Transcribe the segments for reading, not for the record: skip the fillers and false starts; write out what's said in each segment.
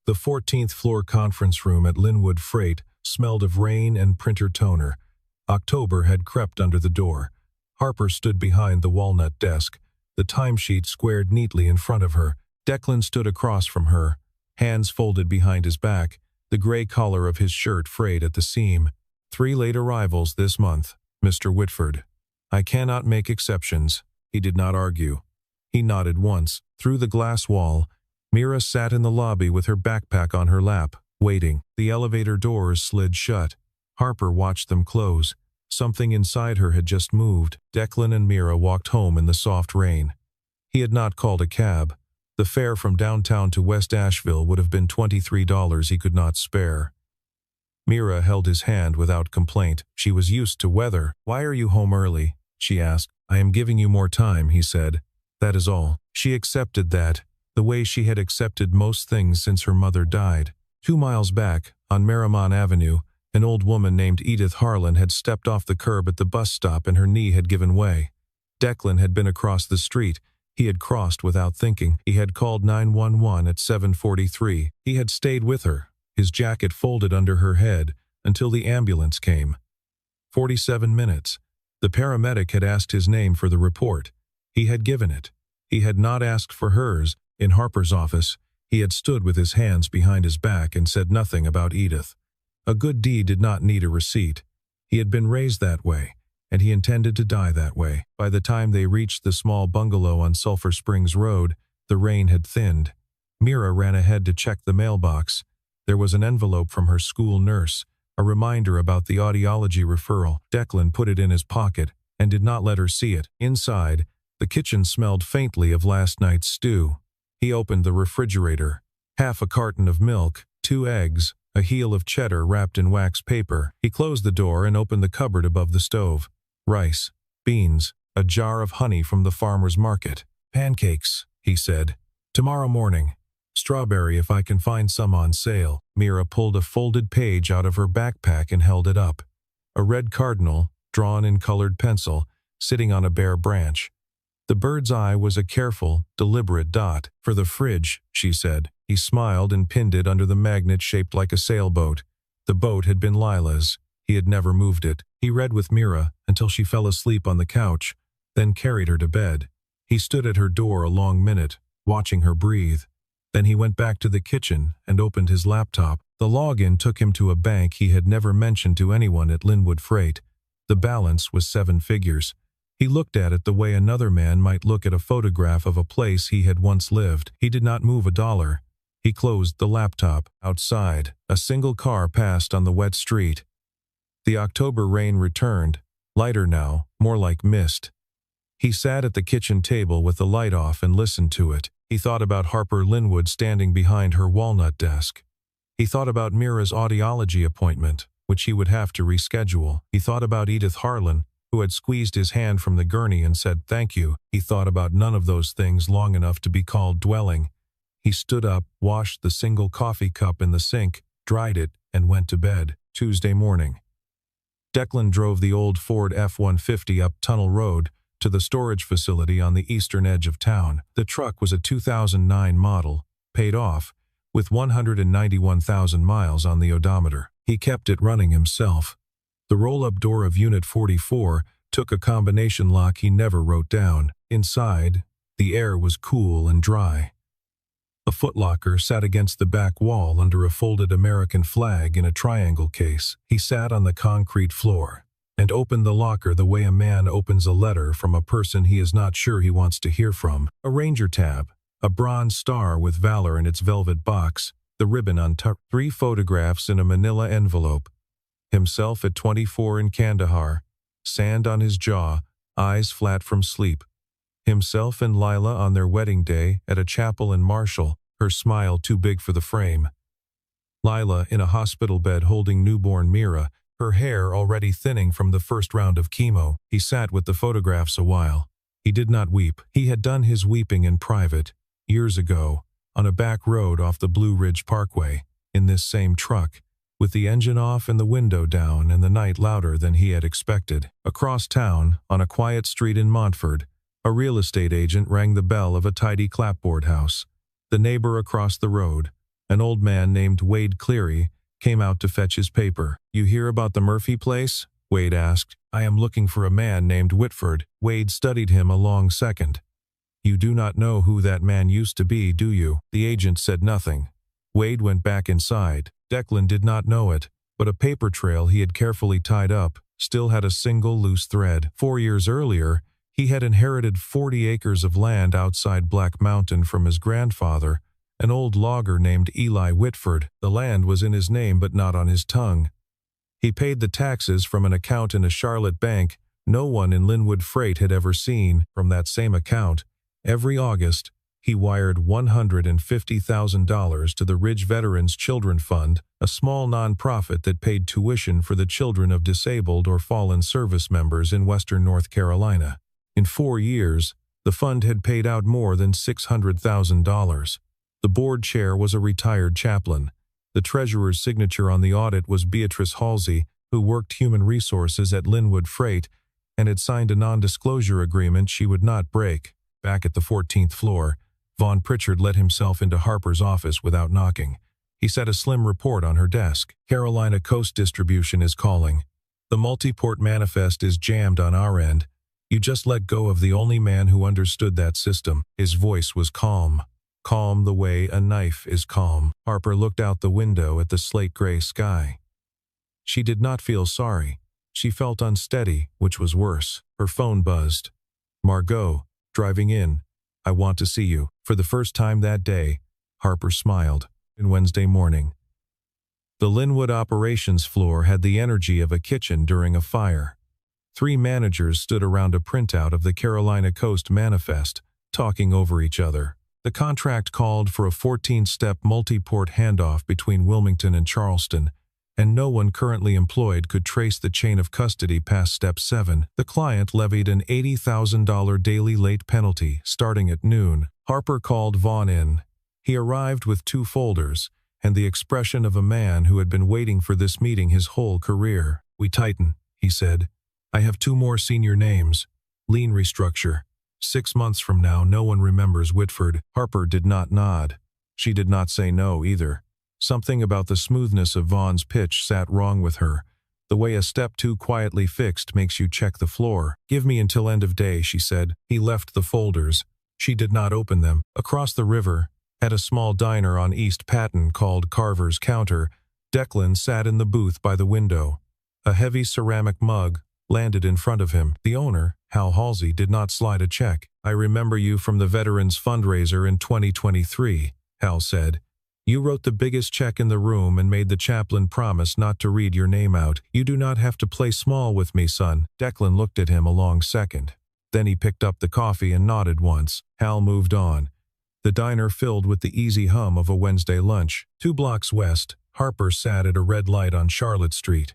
The 14th floor conference room at Linwood Freight smelled of rain and printer toner. October had crept under the door. Harper stood behind the walnut desk, the timesheet squared neatly in front of her. Declan stood across from her, hands folded behind his back, the gray collar of his shirt frayed at the seam. 3 late arrivals this month, Mr. Whitford. I cannot make exceptions. He did not argue. He nodded once. Through the glass wall, Mira sat in the lobby with her backpack on her lap, waiting. The elevator doors slid shut. Harper watched them close. Something inside her had just moved. Declan and Mira walked home in the soft rain. He had not called a cab. The fare from downtown to West Asheville would have been $23 he could not spare. Mira held his hand without complaint. She was used to weather. "Why are you home early?" she asked. "I am giving you more time," he said. "That is all." She accepted that, the way she had accepted most things since her mother died. 2 miles back, on Merrimon Avenue, an old woman named Edith Harlan had stepped off the curb at the bus stop and her knee had given way. Declan had been across the street. He had crossed without thinking. He had called 911 at 7:43. He had stayed with her, his jacket folded under her head, until the ambulance came. 47 minutes. The paramedic had asked his name for the report. He had given it. He had not asked for hers. In Harper's office, he had stood with his hands behind his back and said nothing about Edith. A good deed did not need a receipt. He had been raised that way, and he intended to die that way. By the time they reached the small bungalow on Sulphur Springs Road, the rain had thinned. Mira ran ahead to check the mailbox. There was an envelope from her school nurse, a reminder about the audiology referral. Declan put it in his pocket and did not let her see it. Inside, the kitchen smelled faintly of last night's stew. He opened the refrigerator. Half a carton of milk, 2 eggs, a heel of cheddar wrapped in wax paper. He closed the door and opened the cupboard above the stove. Rice, beans, a jar of honey from the farmer's market. "Pancakes," he said. "Tomorrow morning. Strawberry if I can find some on sale." Mira pulled a folded page out of her backpack and held it up. A red cardinal, drawn in colored pencil, sitting on a bare branch. The bird's eye was a careful, deliberate dot. "For the fridge," she said. He smiled and pinned it under the magnet shaped like a sailboat. The boat had been Lila's. He had never moved it. He read with Mira until she fell asleep on the couch, then carried her to bed. He stood at her door a long minute, watching her breathe. Then he went back to the kitchen and opened his laptop. The login took him to a bank he had never mentioned to anyone at Linwood Freight. The balance was 7 figures. He looked at it the way another man might look at a photograph of a place he had once lived. He did not move a dollar. He closed the laptop. Outside, a single car passed on the wet street. The October rain returned, lighter now, more like mist. He sat at the kitchen table with the light off and listened to it. He thought about Harper Linwood standing behind her walnut desk. He thought about Mira's audiology appointment, which he would have to reschedule. He thought about Edith Harlan, who had squeezed his hand from the gurney and said thank you. He thought about none of those things long enough to be called dwelling. He stood up, washed the single coffee cup in the sink, dried it, and went to bed. Tuesday morning. Declan drove the old Ford F-150 up Tunnel Road to the storage facility on the eastern edge of town. The truck was a 2009 model, paid off, with 191,000 miles on the odometer. He kept it running himself. The roll-up door of Unit 44 took a combination lock he never wrote down. Inside, the air was cool and dry. A footlocker sat against the back wall under a folded American flag in a triangle case. He sat on the concrete floor and opened the locker the way a man opens a letter from a person he is not sure he wants to hear from. A Ranger tab, a bronze star with valor in its velvet box, the ribbon untucked. 3 photographs in a manila envelope. Himself at 24 in Kandahar, sand on his jaw, eyes flat from sleep. Himself and Lila on their wedding day at a chapel in Marshall, her smile too big for the frame. Lila in a hospital bed holding newborn Mira, her hair already thinning from the first round of chemo. He sat with the photographs a while. He did not weep. He had done his weeping in private, years ago, on a back road off the Blue Ridge Parkway, in this same truck, with the engine off and the window down and the night louder than he had expected. Across town, on a quiet street in Montford, a real estate agent rang the bell of a tidy clapboard house. The neighbor across the road, An old man named Wade Cleary came out to fetch his paper. "You hear about the Murphy place?" Wade asked. "I am looking for a man named Whitford." Wade studied him a long second. "You do not know who that man used to be, do you?" The agent said nothing. Wade went back inside. Declan did not know it, but a paper trail he had carefully tied up still had a single loose thread. 4 years earlier, he had inherited 40 acres of land outside Black Mountain from his grandfather, an old logger named Eli Whitford. The land was in his name but not on his tongue. He paid the taxes from an account in a Charlotte bank no one in Linwood Freight had ever seen. From that same account, every August, he wired $150,000 to the Ridge Veterans Children Fund, a small nonprofit that paid tuition for the children of disabled or fallen service members in western North Carolina. In 4 years, the fund had paid out more than $600,000. The board chair was a retired chaplain. The treasurer's signature on the audit was Beatrice Halsey, who worked human resources at Linwood Freight and had signed a non-disclosure agreement she would not break. Back at the 14th floor, Vaughn Pritchard let himself into Harper's office without knocking. He set a slim report on her desk. "Carolina Coast Distribution is calling. The multi-port manifest is jammed on our end. You just let go of the only man who understood that system." His voice was calm. Calm the way a knife is calm. Harper looked out the window at the slate-gray sky. She did not feel sorry. She felt unsteady, which was worse. Her phone buzzed. "Margot, driving in. I want to see you." For the first time that day, Harper smiled. On Wednesday morning, the Linwood operations floor had the energy of a kitchen during a fire. 3 managers stood around a printout of the Carolina Coast Manifest, talking over each other. The contract called for a 14-step multi-port handoff between Wilmington and Charleston, and no one currently employed could trace the chain of custody past Step 7. The client levied an $80,000 daily late penalty starting at noon. Harper called Vaughn in. He arrived with 2 folders and the expression of a man who had been waiting for this meeting his whole career. "We tighten," he said. "I have 2 more senior names. Lean restructure. 6 months from now, no one remembers Whitford." Harper did not nod. She did not say no either. Something about the smoothness of Vaughn's pitch sat wrong with her. The way a step too quietly fixed makes you check the floor. "Give me until end of day," she said. He left the folders. She did not open them. Across the river, at a small diner on East Patton called Carver's Counter, Declan sat in the booth by the window. A heavy ceramic mug landed in front of him. The owner, Hal Halsey, did not slide a check. "I remember you from the Veterans Fundraiser in 2023, Hal said. "You wrote the biggest check in the room and made the chaplain promise not to read your name out. You do not have to play small with me, son." Declan looked at him a long second. Then he picked up the coffee and nodded once. Hal moved on. The diner filled with the easy hum of a Wednesday lunch. 2 blocks west, Harper sat at a red light on Charlotte Street.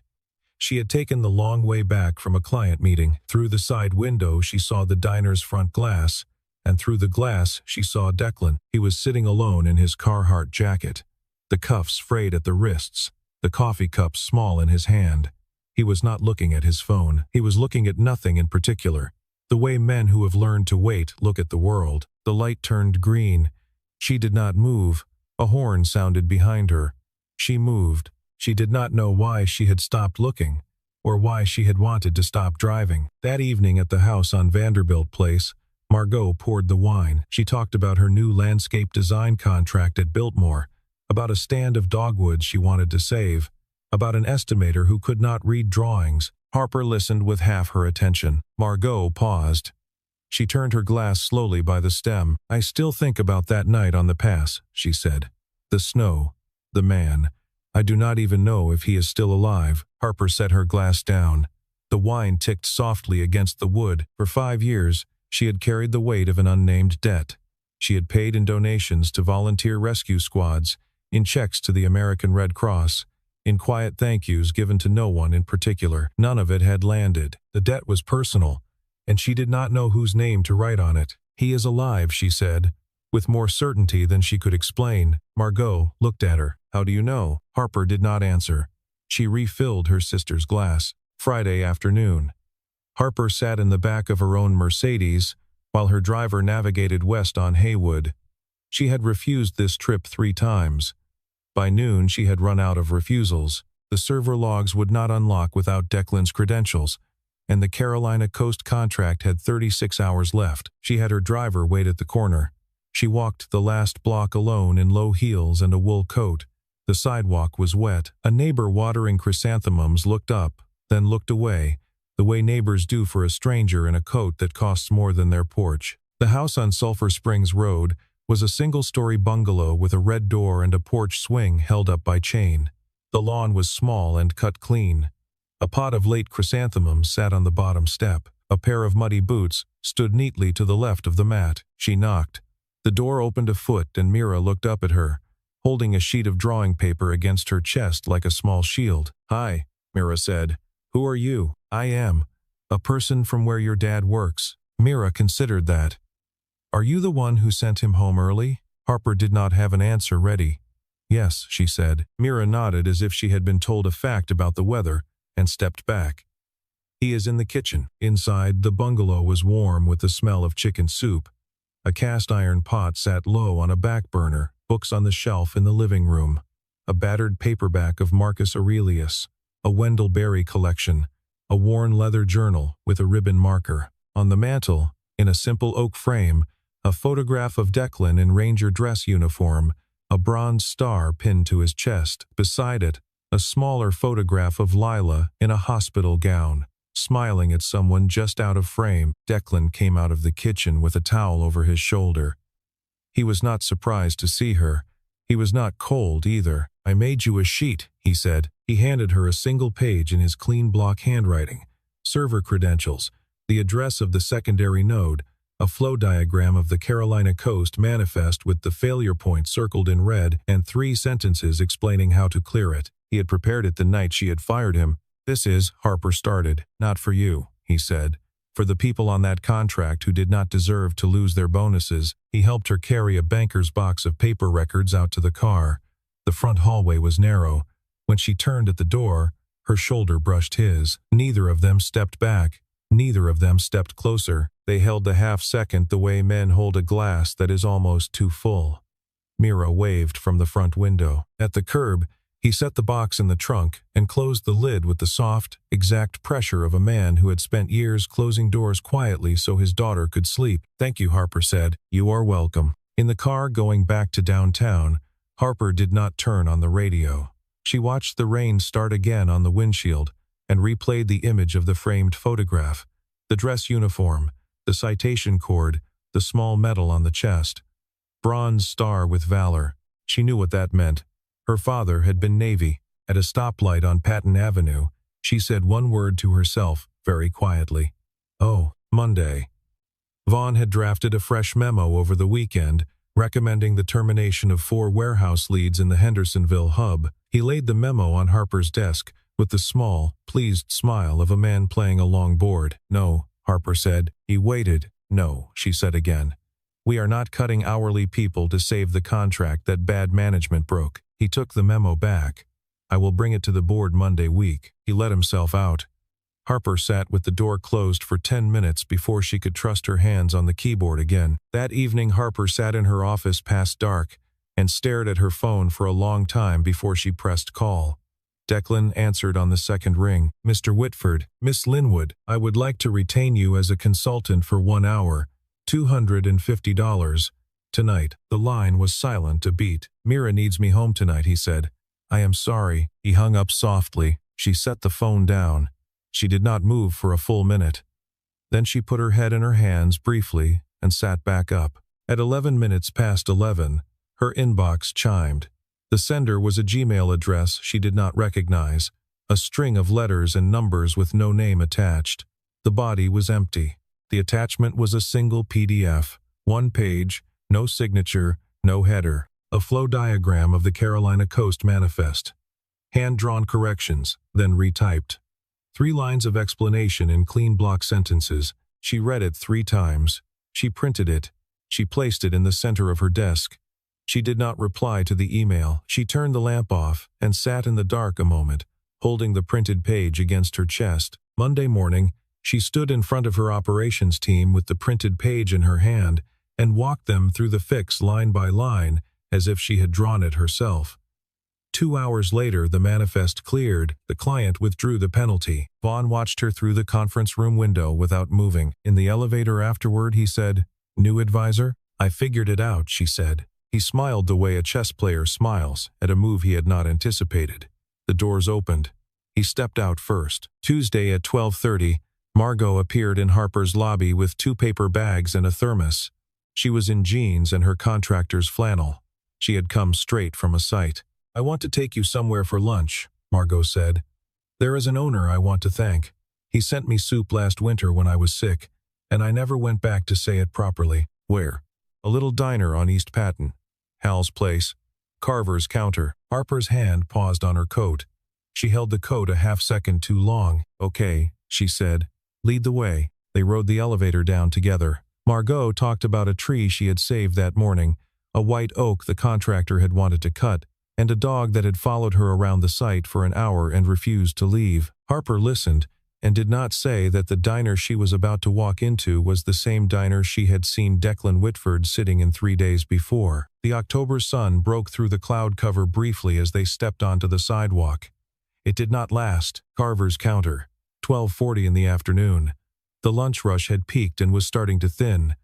She had taken the long way back from a client meeting. Through the side window she saw the diner's front glass, and through the glass she saw Declan. He was sitting alone in his Carhartt jacket, the cuffs frayed at the wrists, the coffee cup small in his hand. He was not looking at his phone. He was looking at nothing in particular. The way men who have learned to wait look at the world. The light turned green. She did not move. A horn sounded behind her. She moved. She did not know why she had stopped looking, or why she had wanted to stop driving. That evening at the house on Vanderbilt Place, Margot poured the wine. She talked about her new landscape design contract at Biltmore, about a stand of dogwoods she wanted to save, about an estimator who could not read drawings. Harper listened with half her attention. Margot paused. She turned her glass slowly by the stem. "I still think about that night on the pass," she said. "The snow, the man. I do not even know if he is still alive." Harper set her glass down. The wine ticked softly against the wood. For 5 years, she had carried the weight of an unnamed debt. She had paid in donations to volunteer rescue squads, in checks to the American Red Cross, in quiet thank yous given to no one in particular. None of it had landed. The debt was personal, and she did not know whose name to write on it. "He is alive," she said, with more certainty than she could explain. Margot looked at her. "How do you know?" Harper did not answer. She refilled her sister's glass. Friday afternoon. Harper sat in the back of her own Mercedes, while her driver navigated west on Haywood. She had refused this trip 3 times. By noon, she had run out of refusals. The server logs would not unlock without Declan's credentials, and the Carolina Coast contract had 36 hours left. She had her driver wait at the corner. She walked the last block alone in low heels and a wool coat. The sidewalk was wet. A neighbor watering chrysanthemums looked up, then looked away, the way neighbors do for a stranger in a coat that costs more than their porch. The house on Sulphur Springs Road was a single-story bungalow with a red door and a porch swing held up by chain. The lawn was small and cut clean. A pot of late chrysanthemums sat on the bottom step. A pair of muddy boots stood neatly to the left of the mat. She knocked. The door opened a foot and Mira looked up at her, holding a sheet of drawing paper against her chest like a small shield. "Hi," Mira said. "Who are you?" "I am a person from where your dad works." Mira considered that. "Are you the one who sent him home early?" Harper did not have an answer ready. "Yes," she said. Mira nodded as if she had been told a fact about the weather, and stepped back. "He is in the kitchen." Inside, the bungalow was warm with the smell of chicken soup. A cast-iron pot sat low on a back burner, books on the shelf in the living room. A battered paperback of Marcus Aurelius, a Wendell Berry collection, a worn leather journal with a ribbon marker. On the mantel, in a simple oak frame, a photograph of Declan in ranger dress uniform, a bronze star pinned to his chest. Beside it, a smaller photograph of Lila in a hospital gown, smiling at someone just out of frame. Declan came out of the kitchen with a towel over his shoulder. He was not surprised to see her. He was not cold either. "I made you a sheet," he said. He handed her a single page in his clean block handwriting. Server credentials, the address of the secondary node, a flow diagram of the Carolina Coast manifest with the failure point circled in red, and 3 sentences explaining how to clear it. He had prepared it the night she had fired him. "This is," Harper started, "not for you," he said. "For the people on that contract who did not deserve to lose their bonuses." He helped her carry a banker's box of paper records out to the car. The front hallway was narrow. When she turned at the door, her shoulder brushed his. Neither of them stepped back. Neither of them stepped closer. They held the half-second the way men hold a glass that is almost too full. Mira waved from the front window. At the curb, he set the box in the trunk and closed the lid with the soft, exact pressure of a man who had spent years closing doors quietly so his daughter could sleep. "Thank you," Harper said. "You are welcome." In the car going back to downtown, Harper did not turn on the radio. She watched the rain start again on the windshield and replayed the image of the framed photograph, the dress uniform, the citation cord, the small medal on the chest. Bronze star with valor. She knew what that meant. Her father had been Navy. At a stoplight on Patton Avenue, she said one word to herself, very quietly. "Oh, Monday." Vaughn had drafted a fresh memo over the weekend, recommending the termination of 4 warehouse leads in the Hendersonville hub. He laid the memo on Harper's desk with the small, pleased smile of a man playing a long board. "No," Harper said. He waited. "No," she said again. "We are not cutting hourly people to save the contract that bad management broke." He took the memo back. "I will bring it to the board Monday week." He let himself out. Harper sat with the door closed for 10 minutes before she could trust her hands on the keyboard again. That evening Harper sat in her office past dark and stared at her phone for a long time before she pressed call. Declan answered on the second ring. "Mr. Whitford, Miss Linwood, I would like to retain you as a consultant for 1 hour, $250, tonight." The line was silent a beat. "Mira needs me home tonight," he said. "I am sorry." He hung up softly. She set the phone down. She did not move for a full minute. Then she put her head in her hands briefly and sat back up. At 11 minutes past 11, her inbox chimed. The sender was a Gmail address she did not recognize, a string of letters and numbers with no name attached. The body was empty. The attachment was a single PDF, 1 page, no signature, no header, a flow diagram of the Carolina Coast manifest. Hand-drawn corrections, then retyped. 3 lines of explanation in clean block sentences. She read it 3 times. She printed it. She placed it in the center of her desk. She did not reply to the email. She turned the lamp off and sat in the dark a moment, holding the printed page against her chest. Monday morning, she stood in front of her operations team with the printed page in her hand and walked them through the fix line by line as if she had drawn it herself. 2 hours later, the manifest cleared. The client withdrew the penalty. Vaughn watched her through the conference room window without moving. In the elevator afterward, he said, "New advisor?" "I figured it out," she said. He smiled the way a chess player smiles at a move he had not anticipated. The doors opened. He stepped out first. Tuesday at 12:30, Margot appeared in Harper's lobby with 2 paper bags and a thermos. She was in jeans and her contractor's flannel. She had come straight from a site. "I want to take you somewhere for lunch," Margot said. "There is an owner I want to thank. He sent me soup last winter when I was sick, and I never went back to say it properly." "Where?" "A little diner on East Patton. Hal's place. Carver's counter." Harper's hand paused on her coat. She held the coat a half-second too long. "Okay," she said. "Lead the way." They rode the elevator down together. Margot talked about a tree she had saved that morning, a white oak the contractor had wanted to cut, and a dog that had followed her around the site for an hour and refused to leave. Harper listened and did not say that the diner she was about to walk into was the same diner she had seen Declan Whitford sitting in 3 days before. The October sun broke through the cloud cover briefly as they stepped onto the sidewalk. It did not last. Carver's counter. 12:40 in the afternoon. The lunch rush had peaked and was starting to thin.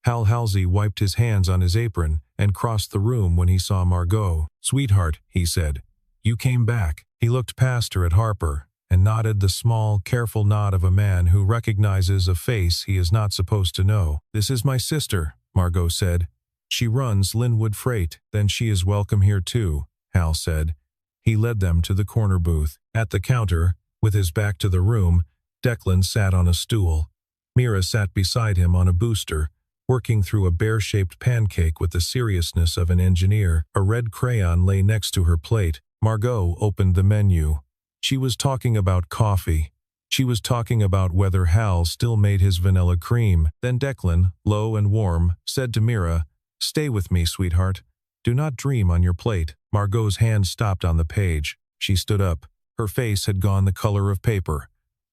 Hal Halsey wiped his hands on his apron and crossed the room when he saw Margot. "Sweetheart," he said, "you came back." He looked past her at Harper and nodded the small, careful nod of a man who recognizes a face he is not supposed to know. "This is my sister," Margot said. "She runs Linwood Freight." "Then she is welcome here too," Hal said. He led them to the corner booth. At the counter, with his back to the room, Declan sat on a stool. Mira sat beside him on a booster, working through a bear-shaped pancake with the seriousness of an engineer. A red crayon lay next to her plate. Margot opened the menu. She was talking about coffee. She was talking about whether Hal still made his vanilla cream. Then Declan, low and warm, said to Mira, "Stay with me, sweetheart. Do not dream on your plate." Margot's hand stopped on the page. She stood up. Her face had gone the color of paper.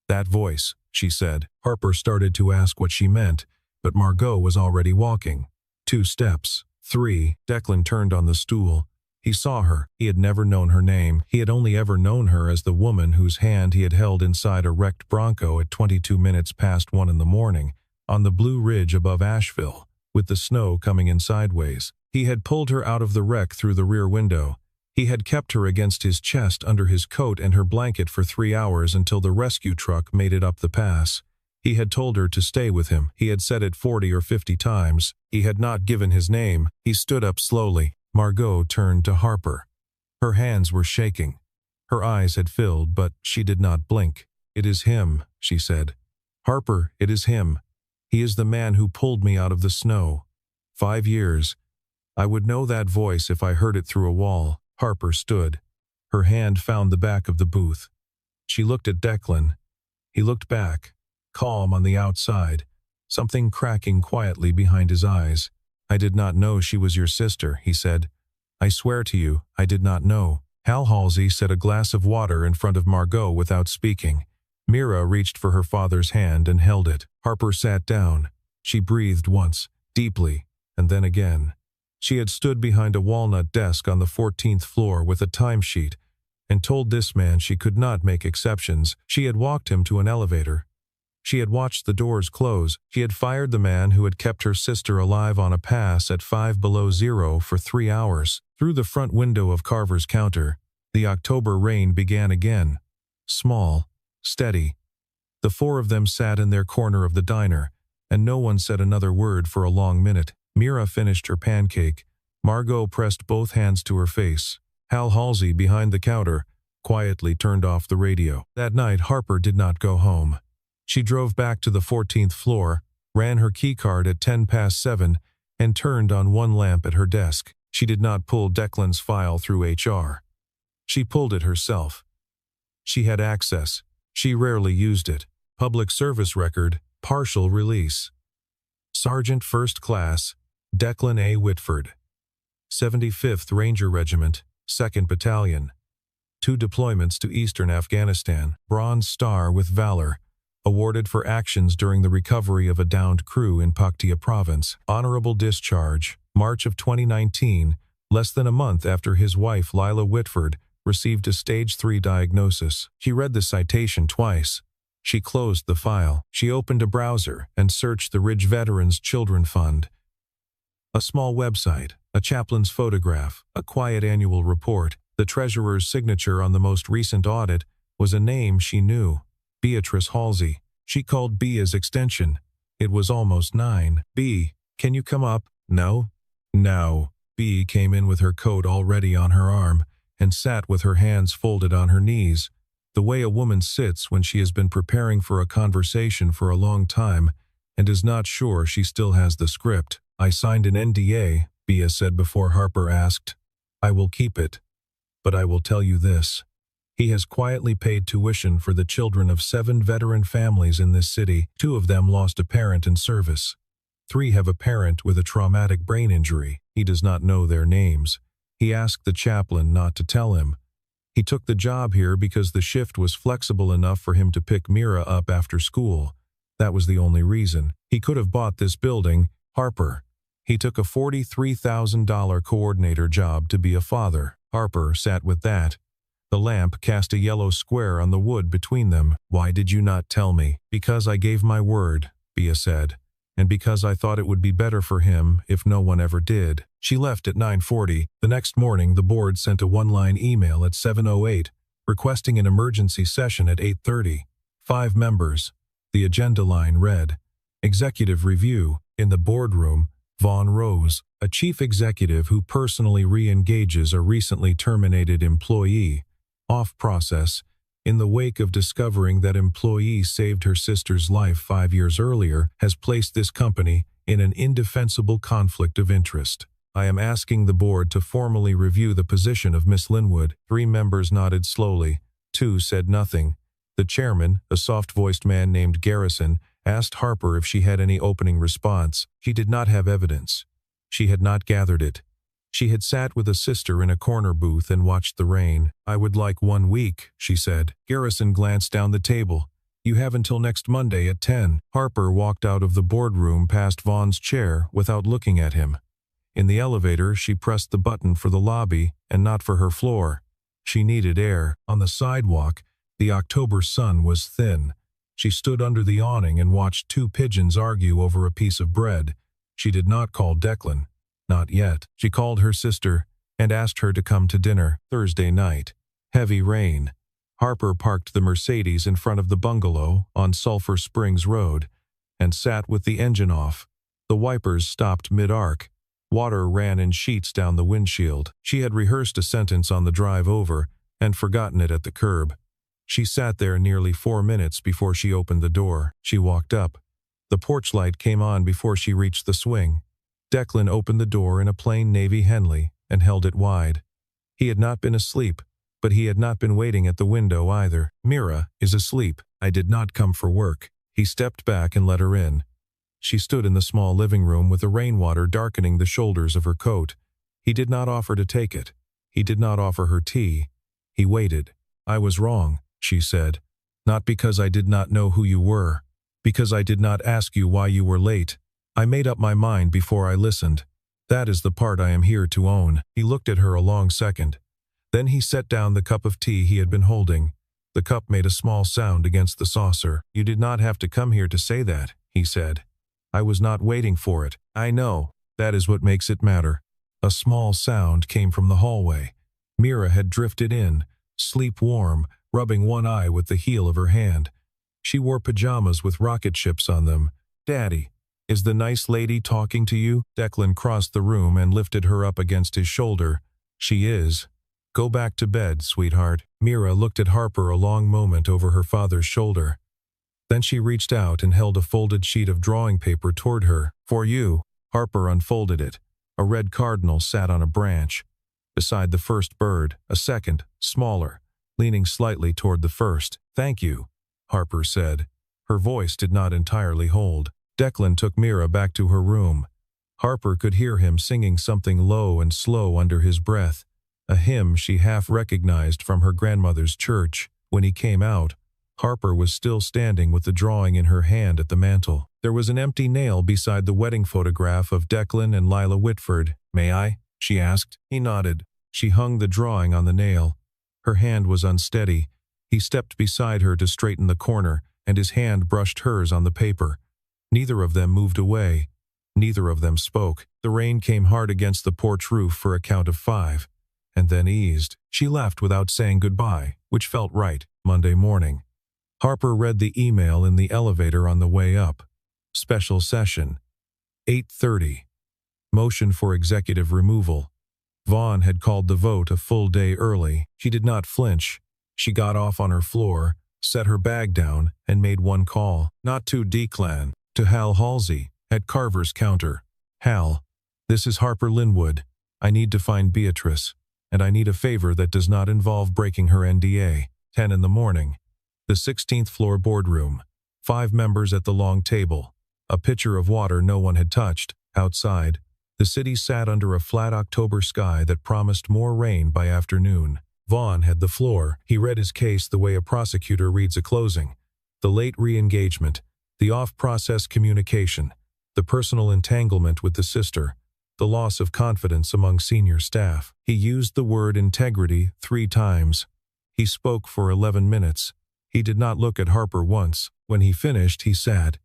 "That voice," she said. Harper started to ask what she meant, but Margot was already walking. 2 steps. 3. Declan turned on the stool. He saw her. He had never known her name. He had only ever known her as the woman whose hand he had held inside a wrecked Bronco at 22 minutes past 1 in the morning, on the Blue Ridge above Asheville, with the snow coming in sideways. He had pulled her out of the wreck through the rear window. He had kept her against his chest under his coat and her blanket for 3 hours until the rescue truck made it up the pass. He had told her to stay with him. He had said it 40 or 50 times. He had not given his name. He stood up slowly. Margot turned to Harper. Her hands were shaking. Her eyes had filled, but she did not blink. "It is him," she said. "Harper, it is him. He is the man who pulled me out of the snow. 5 years. I would know that voice if I heard it through a wall." Harper stood. Her hand found the back of the booth. She looked at Declan. He looked back, calm on the outside, something cracking quietly behind his eyes. "I did not know she was your sister," he said. "I swear to you, I did not know." Hal Halsey set a glass of water in front of Margot without speaking. Mira reached for her father's hand and held it. Harper sat down. She breathed once, deeply, and then again. She had stood behind a walnut desk on the 14th floor with a timesheet and told this man she could not make exceptions. She had walked him to an elevator. She had watched the doors close. She had fired the man who had kept her sister alive on a pass at 5 below zero for 3 hours. Through the front window of Carver's counter, the October rain began again. Small, steady. The 4 of them sat in their corner of the diner, and no one said another word for a long minute. Mira finished her pancake. Margot pressed both hands to her face. Hal Halsey, behind the counter, quietly turned off the radio. That night, Harper did not go home. She drove back to the 14th floor, ran her keycard at 10 past 7, and turned on one lamp at her desk. She did not pull Declan's file through HR. She pulled it herself. She had access. She rarely used it. Public service record, partial release. Sergeant First Class, Declan A. Whitford. 75th Ranger Regiment, 2nd Battalion. 2 deployments to eastern Afghanistan. Bronze Star with Valor. Awarded for actions during the recovery of a downed crew in Paktia Province. Honorable Discharge, March of 2019, less than a month after his wife Lila Whitford received a stage 3 diagnosis. She read the citation twice. She closed the file. She opened a browser and searched the Ridge Veterans Children Fund. A small website, a chaplain's photograph, a quiet annual report. The treasurer's signature on the most recent audit was a name she knew, Beatrice Halsey. She called Bea's extension. It was almost 9. "B, can you come up?" "No." "No." B came in with her coat already on her arm and sat with her hands folded on her knees, the way a woman sits when she has been preparing for a conversation for a long time and is not sure she still has the script. "I signed an NDA, Bea said before Harper asked. "I will keep it. But I will tell you this. He has quietly paid tuition for the children of 7 veteran families in this city. 2 of them lost a parent in service. 3 have a parent with a traumatic brain injury. He does not know their names. He asked the chaplain not to tell him. He took the job here because the shift was flexible enough for him to pick Mira up after school. That was the only reason. He could have bought this building, Harper. He took a $43,000 coordinator job to be a father." Harper sat with that. The lamp cast a yellow square on the wood between them. "Why did you not tell me?" "Because I gave my word," Bea said, "and because I thought it would be better for him if no one ever did." She left at 9:40. The next morning, the board sent a one-line email at 7:08, requesting an emergency session at 8:30. 5 members. The agenda line read, "Executive Review." In the boardroom, Vaughn Rose, a chief executive who personally re-engages a recently terminated employee, off process, in the wake of discovering that employee saved her sister's life 5 years earlier, has placed this company in an indefensible conflict of interest. "I am asking the board to formally review the position of Miss Linwood." 3 members nodded slowly. 2 said nothing. The chairman, a soft-voiced man named Garrison, asked Harper if she had any opening response. She did not have evidence. She had not gathered it. She had sat with a sister in a corner booth and watched the rain. "I would like 1 week, she said. Garrison glanced down the table. "You have until next Monday at 10. Harper walked out of the boardroom past Vaughn's chair without looking at him. In the elevator, she pressed the button for the lobby and not for her floor. She needed air. On the sidewalk, the October sun was thin. She stood under the awning and watched 2 pigeons argue over a piece of bread. She did not call Declan. Not yet. She called her sister and asked her to come to dinner. Thursday night. Heavy rain. Harper parked the Mercedes in front of the bungalow on Sulphur Springs Road and sat with the engine off. The wipers stopped mid-arc. Water ran in sheets down the windshield. She had rehearsed a sentence on the drive over and forgotten it at the curb. She sat there nearly 4 minutes before she opened the door. She walked up. The porch light came on before she reached the swing. Declan opened the door in a plain navy Henley and held it wide. He had not been asleep, but he had not been waiting at the window either. "Mira is asleep. I did not come for work." He stepped back and let her in. She stood in the small living room with the rainwater darkening the shoulders of her coat. He did not offer to take it. He did not offer her tea. He waited. "I was wrong," she said. "Not because I did not know who you were. Because I did not ask you why you were late. I made up my mind before I listened. That is the part I am here to own." He looked at her a long second. Then he set down the cup of tea he had been holding. The cup made a small sound against the saucer. "You did not have to come here to say that," he said. "I was not waiting for it." "I know. That is what makes it matter." A small sound came from the hallway. Mira had drifted in, sleep-warm, rubbing one eye with the heel of her hand. She wore pajamas with rocket ships on them. "Daddy, is the nice lady talking to you?" Declan crossed the room and lifted her up against his shoulder. "She is. Go back to bed, sweetheart." Mira looked at Harper a long moment over her father's shoulder. Then she reached out and held a folded sheet of drawing paper toward her. "For you." Harper unfolded it. A red cardinal sat on a branch. Beside the first bird, a second, smaller, leaning slightly toward the first. "Thank you," Harper said. Her voice did not entirely hold. Declan took Mira back to her room. Harper could hear him singing something low and slow under his breath, a hymn she half recognized from her grandmother's church. When he came out, Harper was still standing with the drawing in her hand at the mantel. There was an empty nail beside the wedding photograph of Declan and Lila Whitford. "May I?" she asked. He nodded. She hung the drawing on the nail. Her hand was unsteady. He stepped beside her to straighten the corner, and his hand brushed hers on the paper. Neither of them moved away. Neither of them spoke. The rain came hard against the porch roof for a count of 5, and then eased. She left without saying goodbye, which felt right. Monday morning. Harper read the email in the elevator on the way up. Special session. 8:30. Motion for executive removal. Vaughn had called the vote a full day early. She did not flinch. She got off on her floor, set her bag down, and made one call. Not to Declan, to Hal Halsey, at Carver's counter. Hal, this is Harper Linwood. I need to find Beatrice, and I need a favor that does not involve breaking her NDA. 10 in the morning. The 16th floor boardroom. 5 members at the long table. A pitcher of water no one had touched. Outside, the city sat under a flat October sky that promised more rain by afternoon. Vaughn had the floor. He read his case the way a prosecutor reads a closing. The late re-engagement, the off-process communication, the personal entanglement with the sister, the loss of confidence among senior staff. He used the word integrity 3 times. He spoke for 11 minutes. He did not look at Harper once. When he finished, he sat.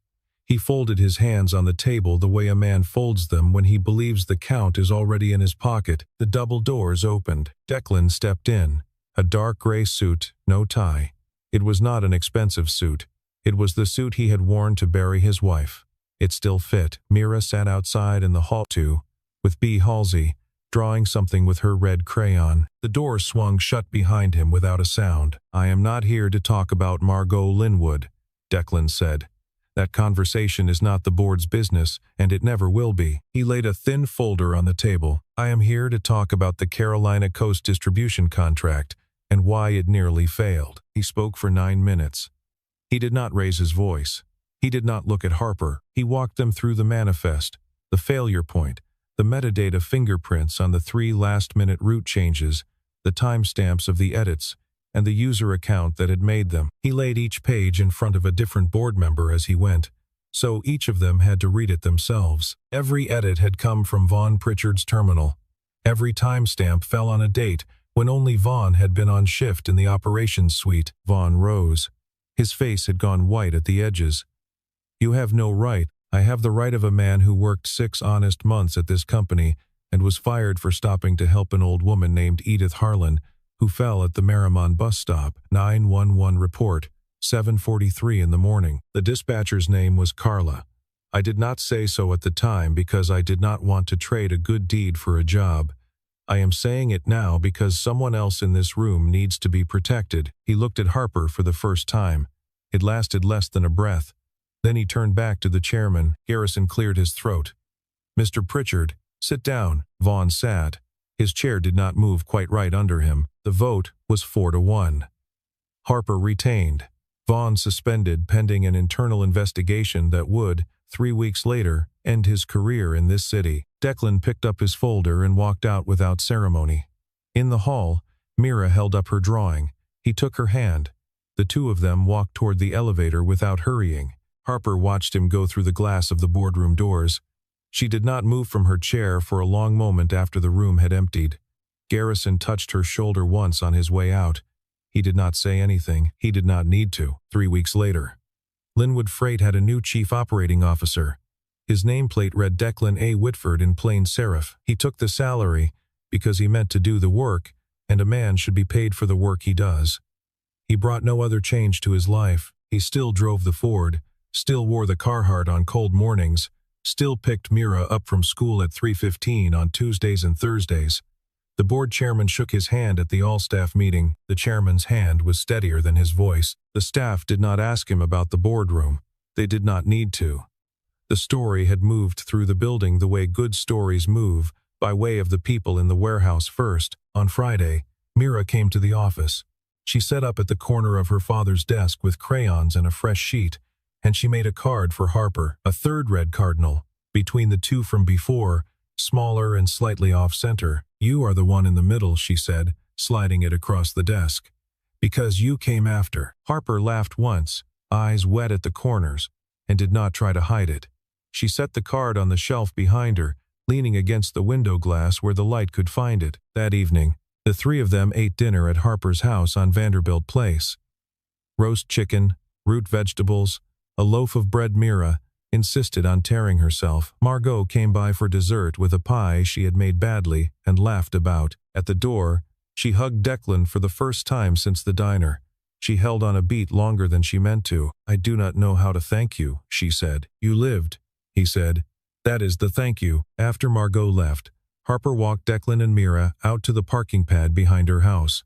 He folded his hands on the table the way a man folds them when he believes the count is already in his pocket. The double doors opened. Declan stepped in. A dark gray suit, no tie. It was not an expensive suit. It was the suit he had worn to bury his wife. It still fit. Mira sat outside in the hall too, with B. Halsey, drawing something with her red crayon. The door swung shut behind him without a sound. I am not here to talk about Margot Linwood, Declan said. That conversation is not the board's business, and it never will be. He laid a thin folder on the table. I am here to talk about the Carolina Coast distribution contract and why it nearly failed. He spoke for 9 minutes. He did not raise his voice. He did not look at Harper. He walked them through the manifest, the failure point, the metadata fingerprints on the 3 last-minute route changes, the timestamps of the edits, and the user account that had made them. He laid each page in front of a different board member as he went, so each of them had to read it themselves. Every edit had come from Vaughn Pritchard's terminal. Every timestamp fell on a date when only Vaughn had been on shift in the operations suite. Vaughn rose. His face had gone white at the edges. You have no right. I have the right of a man who worked 6 honest months at this company and was fired for stopping to help an old woman named Edith Harlan, who fell at the Merrimon bus stop. 911 report, 7:43 in the morning. The dispatcher's name was Carla. I did not say so at the time because I did not want to trade a good deed for a job. I am saying it now because someone else in this room needs to be protected. He looked at Harper for the first time. It lasted less than a breath. Then he turned back to the chairman. Garrison cleared his throat. Mr. Pritchard, sit down. Vaughn sat. His chair did not move quite right under him. The vote was 4-1. Harper retained. Vaughn suspended pending an internal investigation that would, 3 weeks later, end his career in this city. Declan picked up his folder and walked out without ceremony. In the hall, Mira held up her drawing. He took her hand. The 2 of them walked toward the elevator without hurrying. Harper watched him go through the glass of the boardroom doors. She did not move from her chair for a long moment after the room had emptied. Garrison touched her shoulder once on his way out. He did not say anything. He did not need to. 3 weeks later, Linwood Freight had a new chief operating officer. His nameplate read Declan A. Whitford in plain serif. He took the salary because he meant to do the work, and a man should be paid for the work he does. He brought no other change to his life. He still drove the Ford, still wore the Carhartt on cold mornings, still picked Mira up from school at 3:15 on Tuesdays and Thursdays. The board chairman shook his hand at the all-staff meeting. The chairman's hand was steadier than his voice. The staff did not ask him about the boardroom. They did not need to. The story had moved through the building the way good stories move, by way of the people in the warehouse first. On Friday, Mira came to the office. She sat up at the corner of her father's desk with crayons and a fresh sheet, and she made a card for Harper, a 3rd red cardinal, between the 2 from before, smaller and slightly off-center. You are the one in the middle, she said, sliding it across the desk. Because you came after. Harper laughed once, eyes wet at the corners, and did not try to hide it. She set the card on the shelf behind her, leaning against the window glass where the light could find it. That evening, the three of them ate dinner at Harper's house on Vanderbilt Place. Roast chicken, root vegetables, a loaf of bread. Mira insisted on tearing herself. Margot came by for dessert with a pie she had made badly and laughed about. At the door, she hugged Declan for the first time since the diner. She held on a beat longer than she meant to. "I do not know how to thank you," she said. "You lived," he said. "That is the thank you." After Margot left, Harper walked Declan and Mira out to the parking pad behind her house.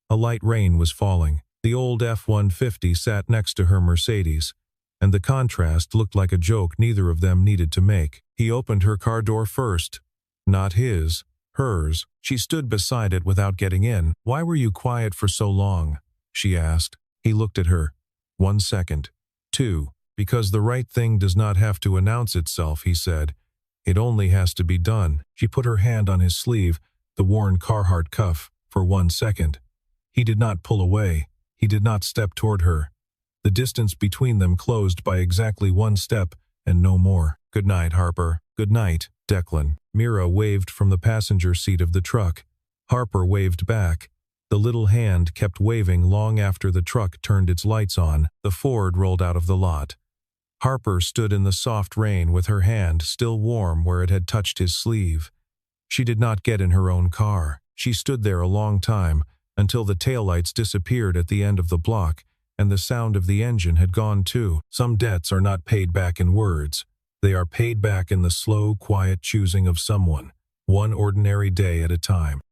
A light rain was falling. The old F-150 sat next to her Mercedes, and the contrast looked like a joke neither of them needed to make. He opened her car door first. Not his, hers. She stood beside it without getting in. "Why were you quiet for so long?" she asked. He looked at her. 1 second. 2. "Because the right thing does not have to announce itself," he said. "It only has to be done." She put her hand on his sleeve, the worn Carhartt cuff, for 1 second. He did not pull away. He did not step toward her. The distance between them closed by exactly 1 step, and no more. "Good night, Harper." "Good night, Declan." Mira waved from the passenger seat of the truck. Harper waved back. The little hand kept waving long after the truck turned its lights on. The Ford rolled out of the lot. Harper stood in the soft rain with her hand still warm where it had touched his sleeve. She did not get in her own car. She stood there a long time, until the taillights disappeared at the end of the block, and the sound of the engine had gone too. Some debts are not paid back in words. They are paid back in the slow, quiet choosing of someone, one ordinary day at a time.